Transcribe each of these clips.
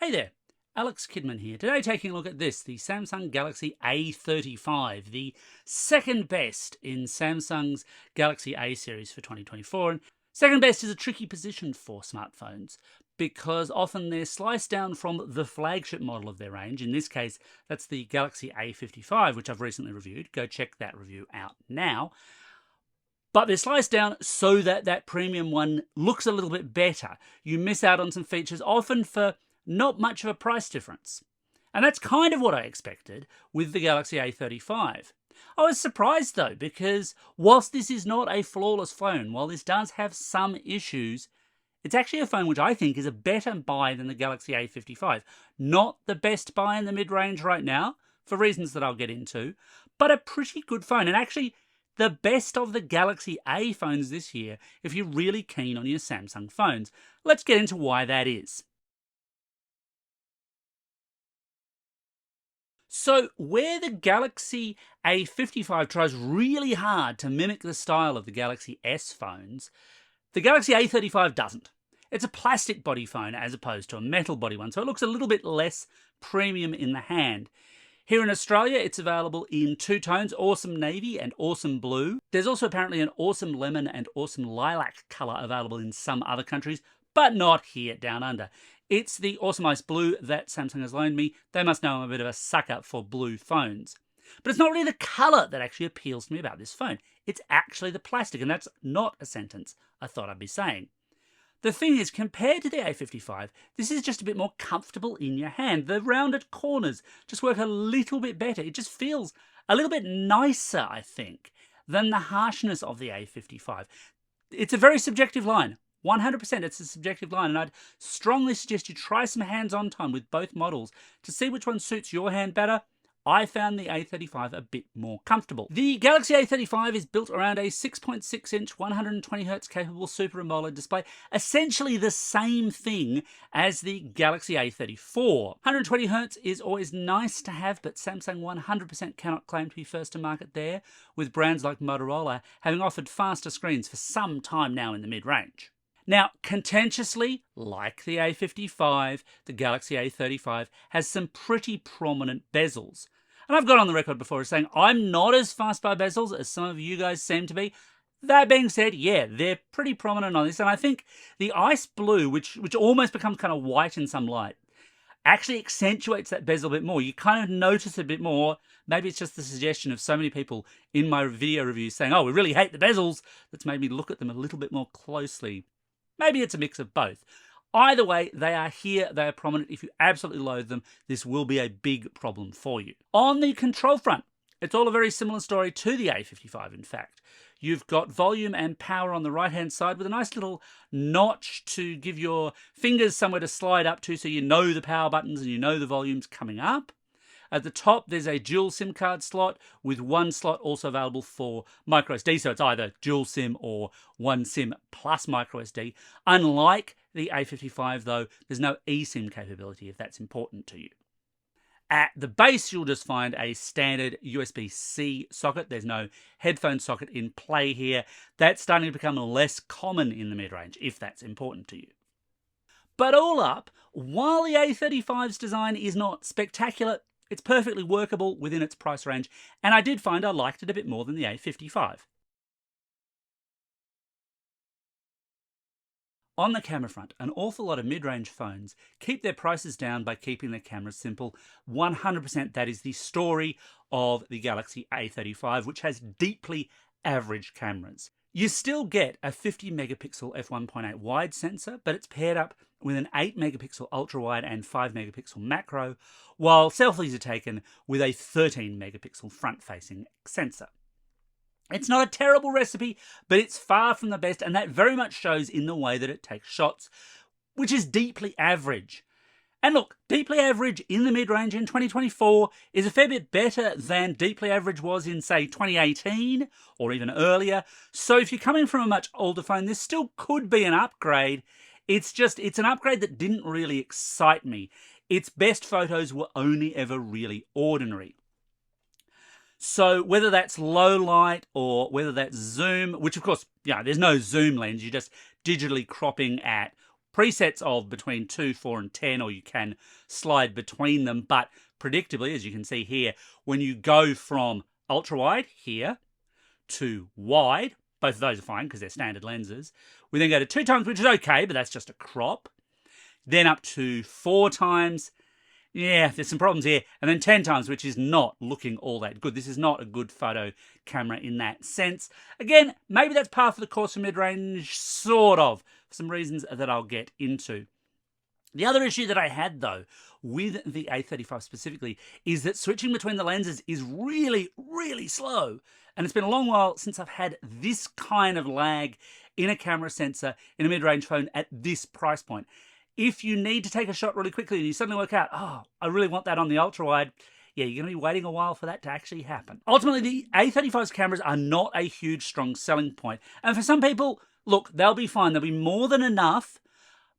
Hey there, Alex Kidman here. Today taking a look at this, the Samsung Galaxy A35, the second best in Samsung's Galaxy A series for 2024. And second best is a tricky position for smartphones because often they're sliced down from the flagship model of their range. In this case, that's the Galaxy A55, which I've recently reviewed. Go check that review out now. But they're sliced down so that that premium one looks a little bit better. You miss out on some features, often for not much of a price difference. And that's kind of what I expected with the Galaxy A35. I was surprised though, because whilst this is not a flawless phone, while this does have some issues, it's actually a phone which I think is a better buy than the Galaxy A55. Not the best buy in the mid-range right now, for reasons that I'll get into, but a pretty good phone. And actually, the best of the Galaxy A phones this year, if you're really keen on your Samsung phones. Let's get into why that is. So, where the Galaxy A55 tries really hard to mimic the style of the Galaxy S phones, the Galaxy A35 doesn't. It's a plastic body phone as opposed to a metal body one, so it looks a little bit less premium in the hand. Here in Australia, it's available in two tones, awesome navy and awesome blue. There's also apparently an awesome lemon and awesome lilac colour available in some other countries, but not here down under. It's the awesome ice blue that Samsung has loaned me. They must know I'm a bit of a sucker for blue phones. But it's not really the colour that actually appeals to me about this phone. It's actually the plastic, and that's not a sentence I thought I'd be saying. The thing is, compared to the A55, this is just a bit more comfortable in your hand. The rounded corners just work a little bit better. It just feels a little bit nicer, I think, than the harshness of the A55. It's a very subjective line. 100% it's a subjective line, and I'd strongly suggest you try some hands-on time with both models to see which one suits your hand better. I found the A35 a bit more comfortable. The Galaxy A35 is built around a 6.6-inch 120Hz capable Super AMOLED display, essentially the same thing as the Galaxy A34. 120Hz is always nice to have, but Samsung 100% cannot claim to be first to market there, with brands like Motorola having offered faster screens for some time now in the mid-range. Now, contentiously, like the A55, the Galaxy A35 has some pretty prominent bezels. And I've got on the record before as saying I'm not as fussed by bezels as some of you guys seem to be. That being said, yeah, they're pretty prominent on this, and I think the ice blue, which almost becomes kind of white in some light, actually accentuates that bezel a bit more. You kind of notice a bit more. Maybe it's just the suggestion of so many people in my video reviews saying, oh, we really hate the bezels, that's made me look at them a little bit more closely. Maybe it's a mix of both. Either way, they are here, they are prominent. If you absolutely loathe them, this will be a big problem for you. On the control front, it's all a very similar story to the A55, in fact. You've got volume and power on the right-hand side with a nice little notch to give your fingers somewhere to slide up to so you know the power buttons and you know the volume's coming up. At the top, there's a dual SIM card slot with one slot also available for microSD, so it's either dual SIM or one SIM plus microSD. Unlike the A55, though, there's no eSIM capability if that's important to you. At the base, you'll just find a standard USB-C socket. There's no headphone socket in play here. That's starting to become less common in the mid-range, if that's important to you. But all up, while the A35's design is not spectacular, it's perfectly workable within its price range, and I did find I liked it a bit more than the A55. On the camera front, an awful lot of mid-range phones keep their prices down by keeping their cameras simple. 100% that is the story of the Galaxy A35, which has deeply average cameras. You still get a 50 megapixel f1.8 wide sensor, but it's paired up with an 8 megapixel ultra wide and 5 megapixel macro, while selfies are taken with a 13 megapixel front facing sensor. It's not a terrible recipe, but it's far from the best, and that very much shows in the way that it takes shots, which is deeply average. And look, deeply average in the mid-range in 2024 is a fair bit better than deeply average was in, say, 2018 or even earlier. So if you're coming from a much older phone, this still could be an upgrade. It's an upgrade that didn't really excite me. Its best photos were only ever really ordinary. So whether that's low light or whether that's zoom, which of course, there's no zoom lens, you're just digitally cropping at presets of between 2, 4, and 10, or you can slide between them. But predictably, as you can see here, when you go from ultra wide here to wide, both of those are fine because they're standard lenses. We then go to 2 times, which is okay, but that's just a crop. Then up to 4 times. Yeah, there's some problems here. And then 10 times, which is not looking all that good. This is not a good photo camera in that sense. Again, maybe that's par for the course for mid-range, sort of, for some reasons that I'll get into. The other issue that I had, though, with the A35 specifically, is that switching between the lenses is really, really slow. And it's been a long while since I've had this kind of lag in a camera sensor in a mid-range phone at this price point. If you need to take a shot really quickly and you suddenly work out, oh, I really want that on the ultra-wide, yeah, you're going to be waiting a while for that to actually happen. Ultimately, the A35's cameras are not a huge, strong selling point. And for some people, look, they'll be fine. They'll be more than enough,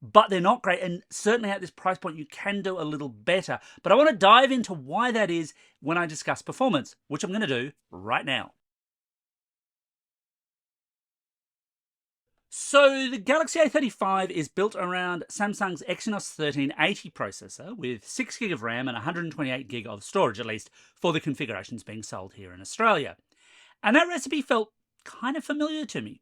but they're not great. And certainly at this price point, you can do a little better. But I want to dive into why that is when I discuss performance, which I'm going to do right now. So the Galaxy A35 is built around Samsung's Exynos 1380 processor with 6GB of RAM and 128GB of storage, at least for the configurations being sold here in Australia. And that recipe felt kind of familiar to me.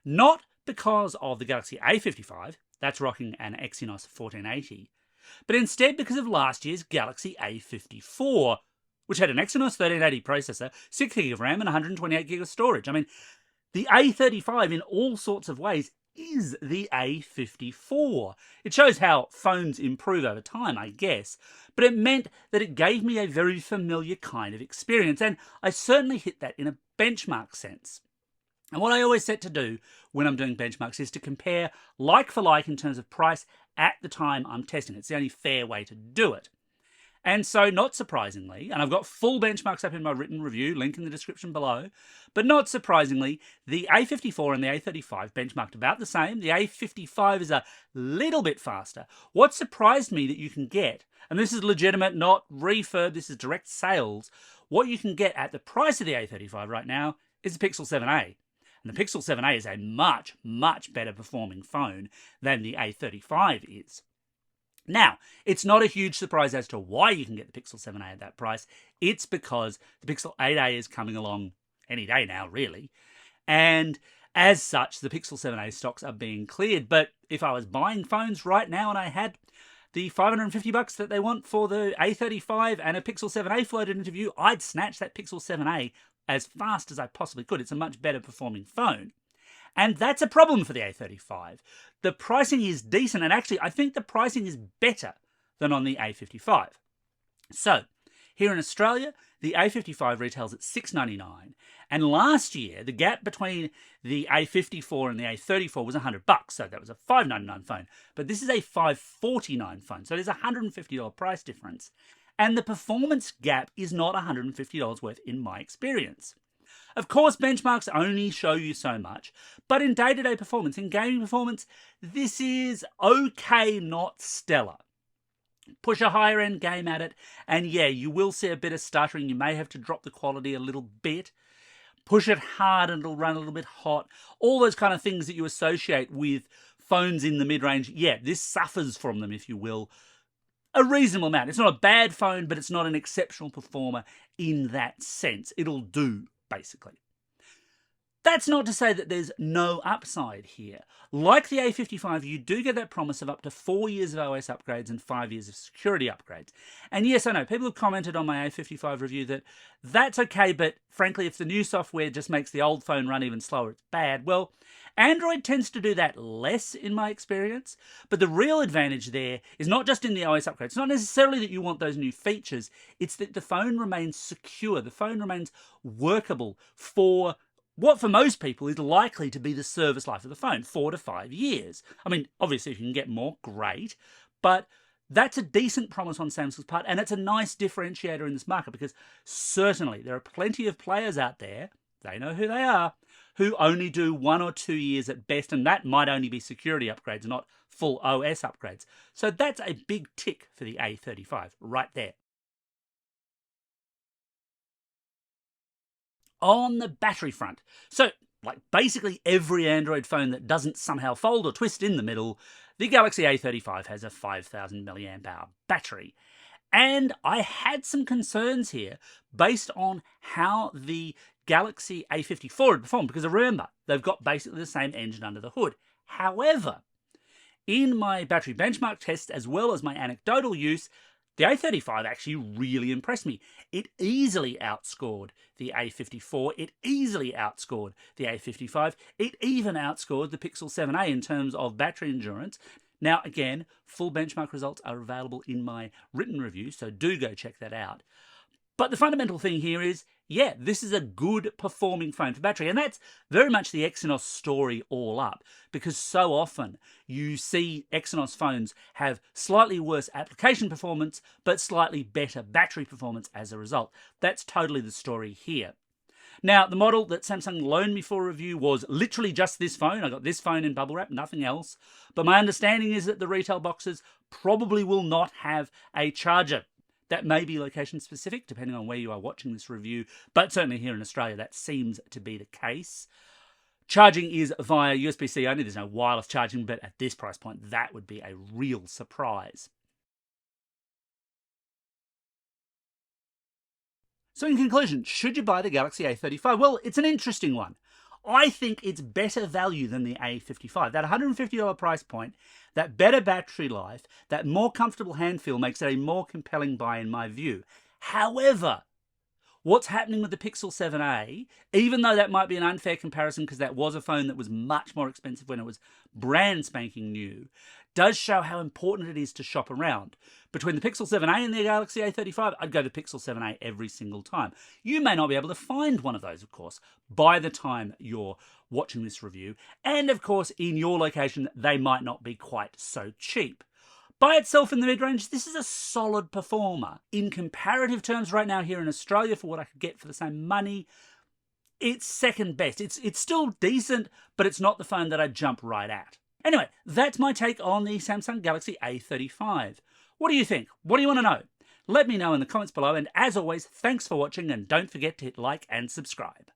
Not because of the Galaxy A55, that's rocking an Exynos 1480, but instead because of last year's Galaxy A54, which had an Exynos 1380 processor, 6GB of RAM and 128GB of storage. I mean, the A35 in all sorts of ways is the A54. It shows how phones improve over time, I guess, but it meant that it gave me a very familiar kind of experience, and I certainly hit that in a benchmark sense. And what I always set to do when I'm doing benchmarks is to compare like for like in terms of price at the time I'm testing. It's the only fair way to do it. And so, not surprisingly, and I've got full benchmarks up in my written review, link in the description below, but not surprisingly, the A54 and the A35 benchmarked about the same. The A55 is a little bit faster. What surprised me that you can get, and this is legitimate, not refurb, this is direct sales, what you can get at the price of the A35 right now is the Pixel 7a. And the Pixel 7a is a much, much better performing phone than the A35 is. Now, it's not a huge surprise as to why you can get the Pixel 7a at that price. It's because the Pixel 8a is coming along any day now, really. And as such, the Pixel 7a stocks are being cleared. But if I was buying phones right now and I had the $550 that they want for the A35 and a Pixel 7a floated into view, I'd snatch that Pixel 7a as fast as I possibly could. It's a much better performing phone. And that's a problem for the A35. The pricing is decent, and actually I think the pricing is better than on the A55. So, here in Australia, the A55 retails at $699, and last year the gap between the A54 and the A34 was $100, so that was a $599 phone. But this is a $549 phone, so there's a $150 price difference. And the performance gap is not $150 worth in my experience. Of course, benchmarks only show you so much, but in day-to-day performance, in gaming performance, this is okay, not stellar. Push a higher-end game at it, and yeah, you will see a bit of stuttering. You may have to drop the quality a little bit. Push it hard and it'll run a little bit hot. All those kind of things that you associate with phones in the mid-range, yeah, this suffers from them, if you will, a reasonable amount. It's not a bad phone, but it's not an exceptional performer in that sense. It'll do, basically. That's not to say that there's no upside here. Like the A55, you do get that promise of up to 4 years of OS upgrades and 5 years of security upgrades. And yes, I know, people have commented on my A55 review that that's okay, but frankly, if the new software just makes the old phone run even slower, it's bad. Well, Android tends to do that less in my experience, but the real advantage there is not just in the OS upgrades. It's not necessarily that you want those new features, it's that the phone remains secure, the phone remains workable for what for most people is likely to be the service life of the phone, 4 to 5 years. I mean, obviously if you can get more, great, but that's a decent promise on Samsung's part, and it's a nice differentiator in this market because certainly there are plenty of players out there, they know who they are, who only do 1 or 2 years at best, and that might only be security upgrades, not full OS upgrades. So that's a big tick for the A35 right there. On the battery front, so like basically every Android phone that doesn't somehow fold or twist in the middle, The Galaxy A35 has a 5000 mAh battery, and I had some concerns here based on how the Galaxy A54 had performed, because remember, they've got basically the same engine under the hood. However, in my battery benchmark test, as well as my anecdotal use, the A35 actually really impressed me. It easily outscored the A54, it easily outscored the A55, it even outscored the Pixel 7a in terms of battery endurance. Now again, full benchmark results are available in my written review, so do go check that out. But the fundamental thing here is, yeah, this is a good performing phone for battery, and that's very much the Exynos story all up, because so often you see Exynos phones have slightly worse application performance, but slightly better battery performance as a result. That's totally the story here. Now, the model that Samsung loaned me for review was literally just this phone. I got this phone in bubble wrap, nothing else. But my understanding is that the retail boxes probably will not have a charger. That may be location specific, depending on where you are watching this review, but certainly here in Australia, that seems to be the case. Charging is via USB-C only. There's no wireless charging, but at this price point, that would be a real surprise. So in conclusion, should you buy the Galaxy A35? Well, it's an interesting one. I think it's better value than the A55. That $150 price point, that better battery life, that more comfortable hand feel makes it a more compelling buy in my view. However, what's happening with the Pixel 7a, even though that might be an unfair comparison because that was a phone that was much more expensive when it was brand spanking new, does show how important it is to shop around. Between the Pixel 7a and the Galaxy A35, I'd go to Pixel 7a every single time. You may not be able to find one of those, of course, by the time you're watching this review. And of course, in your location, they might not be quite so cheap. By itself in the mid-range, this is a solid performer. In comparative terms right now here in Australia, for what I could get for the same money, it's second best. It's still decent, but it's not the phone that I'd jump right at. Anyway, that's my take on the Samsung Galaxy A35. What do you think? What do you want to know? Let me know in the comments below, and as always, thanks for watching, and don't forget to hit like and subscribe.